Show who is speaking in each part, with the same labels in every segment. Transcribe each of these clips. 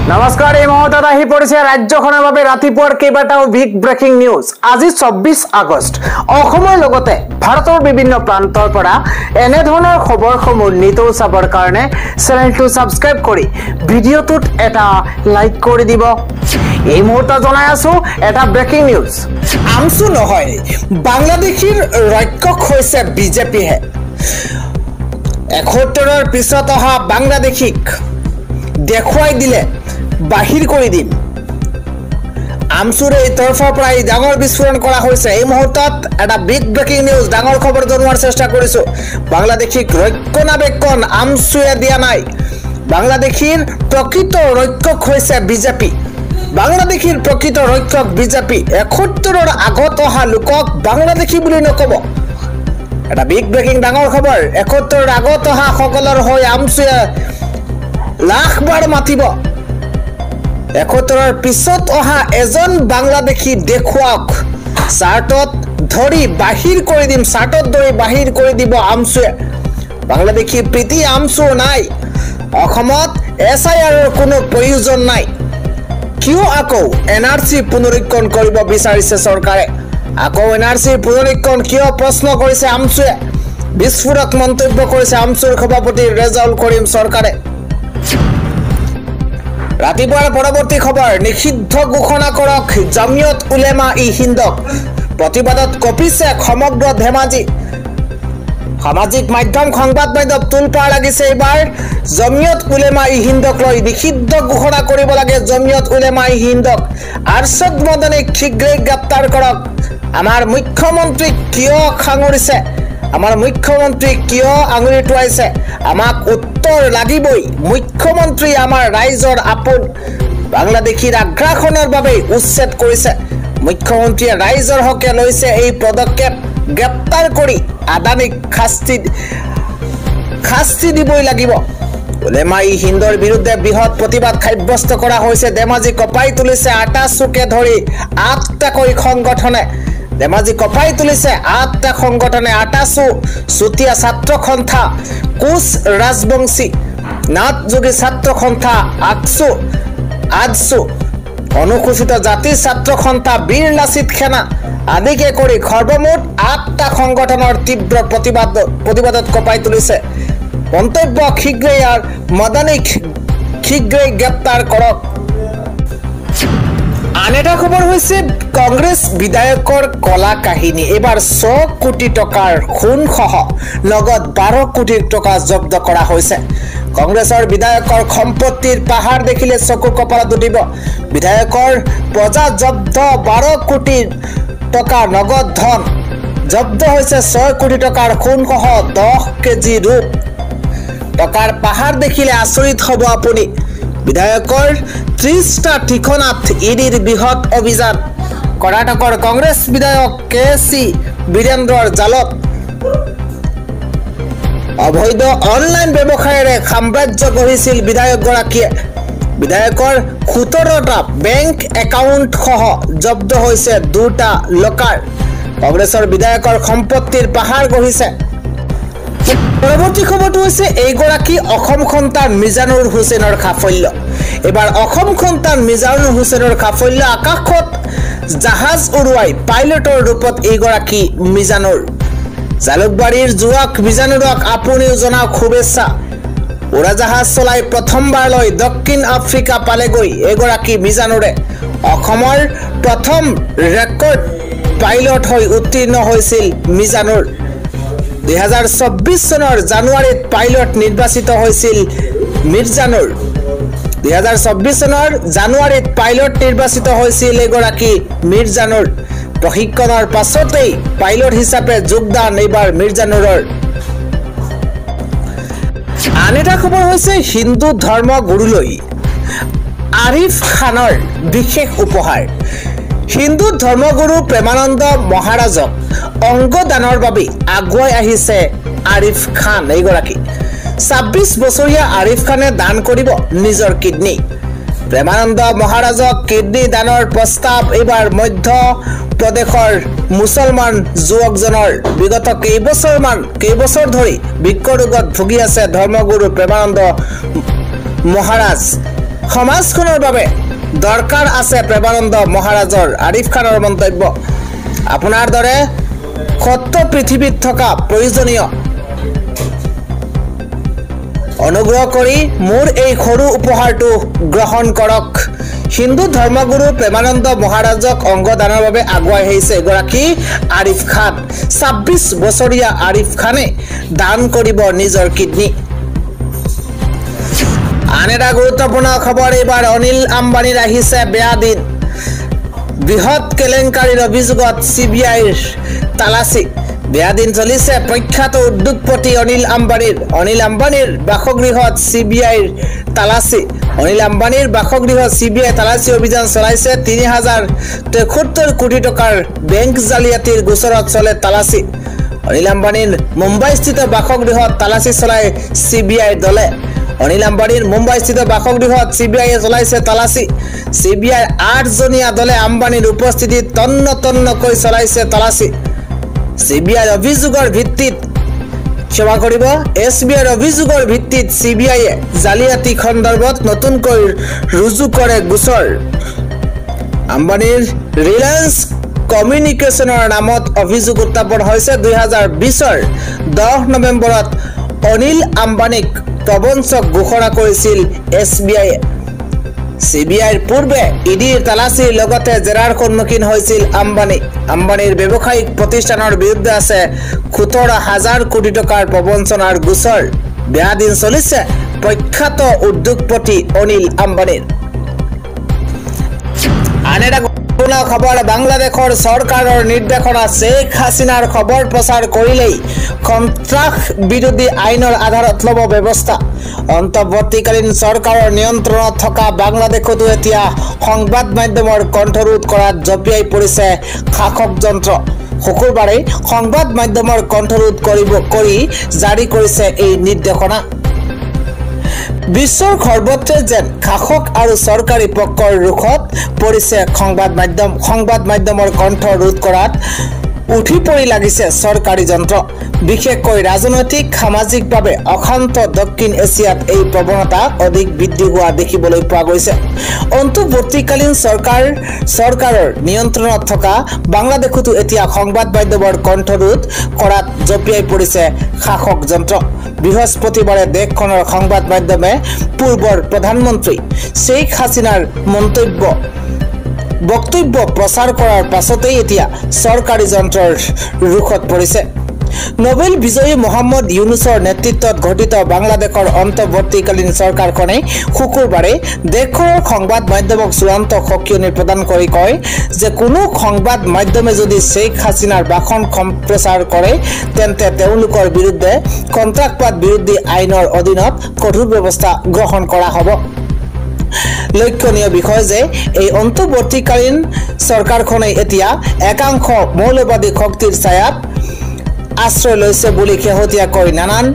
Speaker 1: নমস্কাৰ এই মুহূৰ্তত আহি পৰিছে ৰাজ্যখনৰ বাবে ৰাতিপুৱাৰ কেইবাটাও বিগ ব্ৰেকিং নিউজ। আজি 24 আগষ্ট। অসমৰ লগতে ভাৰতৰ বিভিন্ন প্ৰান্তৰ পৰা এনে ধৰণৰ খবৰসমূহ নিতৌ চাবৰ কাৰণে চেনেলটো সাবস্ক্ৰাইব কৰি ভিডিঅ'টোত এটা লাইক কৰি দিব। এই মুহূৰ্তত জনাই আছো এটা ব্ৰেকিং নিউজ। আমছু নহয়, বাংলাদেশীৰ ৰক্ষক হৈছে বিজেপিহে। ৭১ৰ পিছত অহা বাংলাদেশীক দেখুৱাই দিলে বাহিৰ কৰি দিম। আমছুৰে তৰফৰ পৰা ডাঙৰ বিস্ফোৰণ কৰা হৈছে। এই মুহূৰ্তত এটা বিগ ব্ৰেকিং নিউজ, ডাঙৰ খবৰ জনোৱাৰ চেষ্টা কৰিছো। বাংলাদেশীক ৰক্ষণাবেক্ষণ আমছুৱে দিয়া নাই। বাংলাদেশীৰ প্ৰকৃত ৰক্ষক হৈছে বিজেপি। বাংলাদেশীৰ প্ৰকৃত ৰক্ষক বিজেপি। ৭১ৰ আগত অহা লোকক বাংলাদেশী বুলি নকব। এটা বিগ ব্ৰেকিং ডাঙৰ খবৰ। ৭১ৰ আগত অহা সকলৰ হৈ আমছুৱে লাখবাৰ মাতিব। ৭১ৰ পিছত অহা এজন বাংলাদেশী দেখুৱাওক। চাৰ্টত ধৰি বাহিৰ কৰি দিম, চাৰ্টত ধৰি বাহিৰ কৰি দিব আমছুৱে। বাংলাদেশী প্ৰীতি আমছু নাই। অসমত SIRৰ কোনো প্ৰয়োজন নাই। কিয় আকৌ NRC পুনৰীক্ষণ কৰিব বিচাৰিছে চৰকাৰে? আকৌ NRC পুনৰীক্ষণ কিয় প্ৰশ্ন কৰিছে আমছুৱে? বিস্ফোৰক মন্তব্য কৰিছে আমছুৰ সভাপতি ৰেজাউল কৰিম চৰকাৰে। ৰাতিপুৱাৰ পৰৱৰ্তী খবৰ, নিষিদ্ধ ঘোষণা কৰক জমিয়ত উলেমা ই হিন্দক। প্ৰতিবাদত কঁপিছে সমগ্ৰ ধেমাজি। সামাজিক মাধ্যম, সংবাদ মাধ্যম তোলপাৰ লাগিছে। এইবাৰ জমিয়ত উলেমা ই হিন্দক লৈ নিষিদ্ধ ঘোষণা কৰিব লাগে জমিয়ত উলেমা ই হিন্দক। আৰশ্বদ মদনীক শীঘ্ৰেই গ্ৰেপ্তাৰ কৰক। আমাৰ মুখ্যমন্ত্ৰীক কিয় খাঙৰিছে? আমাৰ মুখ্যমন্ত্ৰীক কিয় আঙুলি টুৱাইছে? আমাক উত্তৰ লাগিবই। মুখ্যমন্ত্ৰী আমাৰ ৰাইজৰ আপোন। বাংলাদেশীৰ আগ্ৰাসনৰ বাবে উচ্ছেদ কৰিছে। মুখ্যমন্ত্ৰীয়ে ৰাইজৰ হকে লৈছে এই পদক্ষেপ। গ্ৰেপ্তাৰ কৰি আদানীক শাস্তি দিবই লাগিব। উলেমা ই হিন্দৰ বিৰুদ্ধে বৃহৎ প্ৰতিবাদ সাব্যস্ত কৰা হৈছে। ধেমাজি কঁপাই তুলিছে আটাচুকে ধৰি ৮টাকৈ সংগঠনে। ধেমাজি কঁপাই তুলিছে ৮টা সংগঠনে। আটাচু, চুতীয়া ছাত্ৰ সন্থা, কোচ ৰাজবংশী, নাথযোগী ছাত্ৰ সন্থা, আজচু, অনুসূচিত জাতি ছাত্ৰ সন্থা, বীৰ লাচিত সেনা আদিকে কৰি সৰ্বমুঠ ৮টা সংগঠনৰ তীব্ৰ প্ৰতিবাদত কঁপাই তুলিছে। মন্তব্য, শীঘ্ৰেই মদনীক শীঘ্ৰেই গ্ৰেপ্তাৰ কৰক। আন এটা খবৰ হৈছে কংগ্ৰেছ বিধায়কৰ কলা কাহিনী। এইবাৰ ৬ কোটি টকাৰ সোণসহ লগত ১২ কোটি টকা জব্দ কৰা হৈছে। কংগ্ৰেছৰ বিধায়কৰ সম্পত্তিৰ পাহাৰ দেখিলে চকু কপালত উঠিব। বিধায়কৰ প্ৰজা জব্দ ১২ কোটি টকা নগদ ধন। জব্দ হৈছে ৬ কোটি টকাৰ সোণসহ 10 কেজি ৰূপ। টকাৰ পাহাৰ দেখিলে আচৰিত হ'ব আপুনি। বিধায়কৰ ৩০টা ঠিকনাত ইডিৰ বৃহৎ অভিযান। কৰ্ণাটকৰ কংগ্ৰেছ বিধায়ক KC বীৰেন্দ্ৰৰ জালত। অবৈধ অনলাইন ব্যৱসায়েৰে সাম্ৰাজ্য গঢ়িছিল বিধায়কগৰাকীয়ে। বিধায়কৰ ১৭টা বেংক একাউণ্ট সহ জব্দ হৈছে 2টা লকাৰ। কংগ্ৰেছৰ বিধায়কৰ সম্পত্তিৰ পাহাৰ গঢ়িছে। পৰৱৰ্তী খবৰটো হৈছে এইগৰাকী অসম সন্তান মিজানুৰ হুছেইনৰ সাফল্য। এইবাৰ অসম সন্তান মিজানুৰ হুছেইনৰ সাফল্য। আকাশত জাহাজ উৰুৱাই পাইলটৰ ৰূপত এইগৰাকী মিজানুৰ। জালুকবাৰীৰ যুৱক মিজানুৰক আপুনিও জনাওক শুভেচ্ছা। উৰাজাহাজ চলাই প্ৰথমবাৰলৈ দক্ষিণ আফ্ৰিকা পালেগৈ এইগৰাকী মিজানুৰে। অসমৰ প্ৰথম ৰেকৰ্ড পাইলট হৈ উত্তীৰ্ণ হৈছিল মিজানুৰ। ২০২৪ চনৰ জানুৱাৰীত পাইলট নিৰ্বাচিত হৈছিল মিৰ্জানুৰ। ২০২৪ চনৰ জানুৱাৰীত পাইলট নিৰ্বাচিত হৈছিল এগৰাকী মিৰ্জানুৰ। প্ৰশিক্ষণৰ পাছতেই পাইলট হিচাপে যোগদান এইবাৰ মিৰ্জানুৰৰ। আন এটা খবৰ হৈছে হিন্দু ধৰ্ম গুৰুলৈ আৰিফ খানৰ বিশেষ উপহাৰ। হিন্দু ধৰ্মগুৰু প্ৰেমানন্দ মহাৰাজক অংগদানৰ বাবে আগুৱাই আহিছে আৰিফ খান। এইগৰাকী ২৬ বছৰীয়া আৰিফ খানে দান কৰিব নিজৰ কিডনী। প্ৰেমানন্দ মহাৰাজক কিডনী দানৰ প্ৰস্তাৱ এইবাৰ মধ্য প্ৰদেশৰ মুছলমান যুৱকজনৰ। বিগত কেইবছৰ ধৰি বৃক্ক ৰোগত ভুগি আছে ধৰ্মগুৰু প্ৰেমানন্দ মহাৰাজ। সমাজখনৰ বাবে দৰকাৰ আছে প্ৰেমানন্দ মহাৰাজৰ আৰিফ খানৰ মন্তব্য আপোনাৰ দৰে সত্য পৃথিৱীত থকা প্ৰয়োজনীয় অনুগ্ৰহ কৰি মোৰ এই সৰু উপহাৰটো গ্ৰহণ কৰক হিন্দু ধৰ্মগুৰু প্ৰেমানন্দ মহাৰাজক অংগদানৰ বাবে আগুৱাই আহিছে এগৰাকী আৰিফ খান 26 বছৰীয়া আৰিফ খানে দান কৰিব নিজৰ কিডনী আন এটা গুৰুত্বপূৰ্ণ খবৰ এইবাৰ অনিল আম্বানীৰ আহিছে বেয়া দিন বৃহৎ কেলেংকাৰীৰ অভিযোগত চিবিআইৰ তালাচী বেয়া দিন চলিছে প্ৰখ্যাত উদ্যোগপতি অনিল আম্বানীৰ বাসগৃহত চিবিআইৰ তালাচী অনিল আম্বানীৰ বাসগৃহত চিবিআই তালাচী অভিযান চলাইছে 3073 কোটি টকাৰ বেংক জালিয়াতিৰ গোচৰত চলে তালাচী অনিল আম্বানীৰ মুম্বাইস্থিত বাসগৃহত তালাচী চলাই চিবিআই দলে অনিল আম্বানীৰ মুম্বাইস্থিত বাসগৃহত চিবিআইয়ে চলাইছে তালাচী চিবিআইৰ 8জনীয়া দলে আম্বানীৰ উপস্থিতিত তন্নকৈ চলাইছে তালাচী চিবিআইৰ অভিযোগৰ ভিত্তিত ক্ষমা কৰিব এছবিআইৰ অভিযোগৰ ভিত্তিত চিবিআইয়ে জালিয়াতি সন্দৰ্ভত নতুনকৈ ৰুজু কৰে গোচৰ আম্বানীৰ ৰিলায়েন্স কমিউনিকেশ্যনৰ নামত অভিযোগ উত্থাপন হৈছে 2020ৰ 10 নৱেম্বৰত অনিল আম্বানীক প্ৰবঞ্চক ঘোষণা কৰিছিল এছবিআইয়ে চিবিআইৰ পূৰ্বে ইডিৰ তালাচীৰ লগতে জেৰাৰ সন্মুখীন হৈছিল আম্বানীৰ ব্যৱসায়িক প্ৰতিষ্ঠানৰ বিৰুদ্ধে আছে 17,000 কোটি টকাৰ প্ৰবঞ্চনাৰ গোচৰ বেয়া দিন চলিছে প্ৰখ্যাত উদ্যোগপতি অনিল আম্বানীৰ আন এটা খবৰ বাংলাদেশৰ চৰকাৰৰ নিৰ্দেশনা শেখ হাছিনাৰ খবৰ প্ৰচাৰ কৰিলেই সন্ত্ৰাস বিৰোধী আইনৰ আধাৰত ল'ব ব্যৱস্থা অন্তৰ্বৰ্তীকালীন চৰকাৰৰ নিয়ন্ত্ৰণত থকা বাংলাদেশতো এতিয়া সংবাদ মাধ্যমৰ কণ্ঠৰোধ কৰাত জঁপিয়াই পৰিছে শাসক যন্ত্ৰ শুকুৰবাৰে সংবাদ মাধ্যমৰ কণ্ঠৰোধ কৰি জাৰি কৰিছে এই নিৰ্দেশনা বিশ্বৰ সৰ্বত্ৰে যেন শাসক আৰু চৰকাৰী পক্ষৰ ৰুখত পৰিছে সংবাদ মাধ্যমৰ কণ্ঠ ৰোধ কৰাত উঠি পৰি লাগিছে চৰকাৰী যন্ত্ৰ বিশেষকৈ ৰাজনৈতিক সামাজিকভাৱে অশান্ত দক্ষিণ এছিয়াত এই প্ৰৱণতা অধিক বৃদ্ধি হোৱা দেখিবলৈ পোৱা গৈছে অন্তৰ্বৰ্তীকালীন চৰকাৰৰ নিয়ন্ত্ৰণত থকা বাংলাদেশতো এতিয়া সংবাদ মাধ্যমৰ কণ্ঠৰোধ কৰাত জঁপিয়াই পৰিছে শাসক যন্ত্ৰ বৃহস্পতিবাৰে দেশখনৰ সংবাদ মাধ্যমে পূৰ্বৰ প্ৰধানমন্ত্ৰী শেখ হাছিনাৰ বক্তব্য প্ৰচাৰ কৰাৰ পাছতেই এতিয়া চৰকাৰী যন্ত্ৰৰ ৰুখত পৰিছে নোবেল বিজয়ী মোহাম্মদ ইউনুছৰ নেতৃত্বত গঠিত বাংলাদেশৰ অন্তৰ্বৰ্তীকালীন চৰকাৰখনে শুকুৰবাৰে দেশখনৰ সংবাদ মাধ্যমক চূড়ান্ত সকিয়নি প্ৰদান কৰি কয় যে কোনো সংবাদ মাধ্যমে যদি শেখ হাছিনাৰ ভাষণ সম্প্ৰচাৰ কৰে তেন্তে তেওঁলোকৰ বিৰুদ্ধে সন্ত্ৰাসবাদ বিৰোধী আইনৰ অধীনত কঠোৰ ব্যৱস্থা গ্ৰহণ কৰা হ'ব লক্ষণীয় বিষয় যে এই অন্তৰ্বৰ্তীকালীন চৰকাৰখনে এতিয়া একাংশ মৌলবাদী শক্তিৰ ছায়াত আশ্ৰয় লৈছে বুলি শেহতীয়াকৈ নানান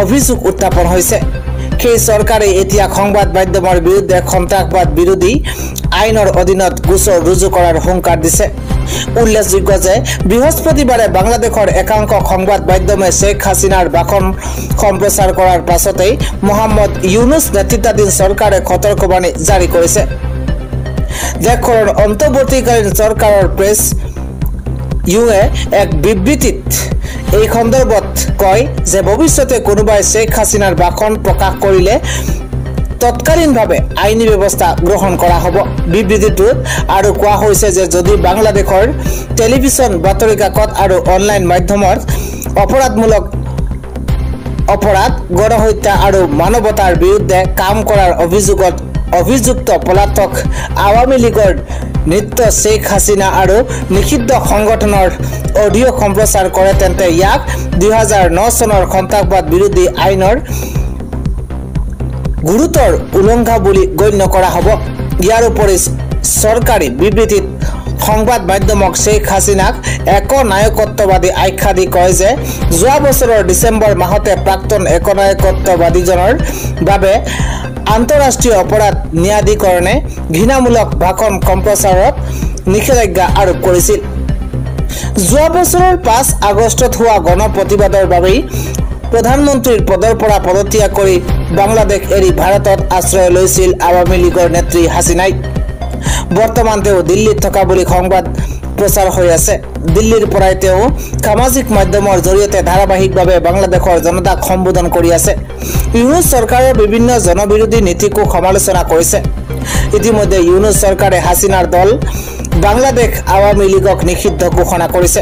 Speaker 1: অভিযোগ উত্থাপন হৈছে সেই চৰকাৰে এতিয়া সংবাদ মাধ্যমৰ বিৰুদ্ধে সন্ত্ৰাসবাদ বিৰোধী আইনৰ অধীনত গোচৰ ৰুজু কৰাৰ হুংকাৰ দিছে উল্লেখযোগ্য যে বৃহস্পতিবাৰে বাংলাদেশৰ একাংশ সংবাদ মাধ্যমে শেখ হাছিনাৰ ভাষণ সম্প্ৰচাৰ কৰাৰ পাছতেই মোহাম্মদ ইউনুছ নেতৃত্বাধীন চৰকাৰে সতৰ্কবাণী জাৰি কৰিছে দেশখনৰ অন্তৰ্বৰ্তীকালীন চৰকাৰৰ প্ৰেছ ইউএ এক বিবৃতিত এই সন্দৰ্ভত কয় যে ভৱিষ্যতে কোনোবাই শেখ হাছিনাৰ ভাষণ প্ৰকাশ কৰিলে তৎকালীনভাৱে আইনী ব্যৱস্থা গ্ৰহণ কৰা হ'ব বিবৃতিটোত আৰু কোৱা হৈছে যে যদি বাংলাদেশৰ টেলিভিছন বাতৰি কাকত আৰু অনলাইন মাধ্যমত অপৰাধ গণহত্যা আৰু মানৱতাৰ বিৰুদ্ধে কাম কৰাৰ অভিযুক্ত পলাতক আৱামী লীগৰ নেতৃত্ব শেখ হাছিনা আৰু নিষিদ্ধ সংগঠনৰ অডিঅ' সম্প্ৰচাৰ কৰে তেন্তে ইয়াক 2009 চনৰ সন্ত্ৰাসবাদ বিৰোধী আইনৰ গুৰুতৰ উলংঘা বুলি গণ্য কৰা হ'ব ইয়াৰ উপৰি চৰকাৰী বিবৃতিত সংবাদ মাধ্যমক শেখ হাছিনাক একনায়কত্ববাদী আখ্যা দি কয় যে যোৱা বছৰৰ ডিচেম্বৰ মাহতে প্ৰাক্তন একনায়কত্ববাদীজনৰ বাবে আন্তঃৰাষ্ট্ৰীয় অপৰাধ ন্যায়াধিকৰণে ঘৃণামূলক ভাষণ সম্প্ৰচাৰত নিষেধাজ্ঞা আৰোপ কৰিছিল যোৱা বছৰৰ 5 আগষ্টত হোৱা গণপ্ৰতিবাদৰ বাবেই প্ৰধানমন্ত্ৰীৰ পদৰ পৰা পদত্যাগ কৰি বাংলাদেশ এৰি ভাৰতত আশ্ৰয় লৈছিল আৱামী লীগৰ নেত্ৰী হাছিনাই। বৰ্তমান তেওঁ দিল্লীত থকা বুলি সংবাদ প্ৰচাৰ হৈ আছে। দিল্লীৰ পৰাই তেওঁ সামাজিক মাধ্যমৰ জৰিয়তে ধাৰাবাহিকভাৱে বাংলাদেশৰ জনতাক সম্বোধন কৰি আছে। ইউনুছ চৰকাৰৰ বিভিন্ন জনবিৰোধী নীতিকো সমালোচনা কৰিছে। ইতিমধ্যে ইউনুছ চৰকাৰে হাছিনাৰ দল বাংলাদেশ আৱামী লীগক নিষিদ্ধ ঘোষণা কৰিছে।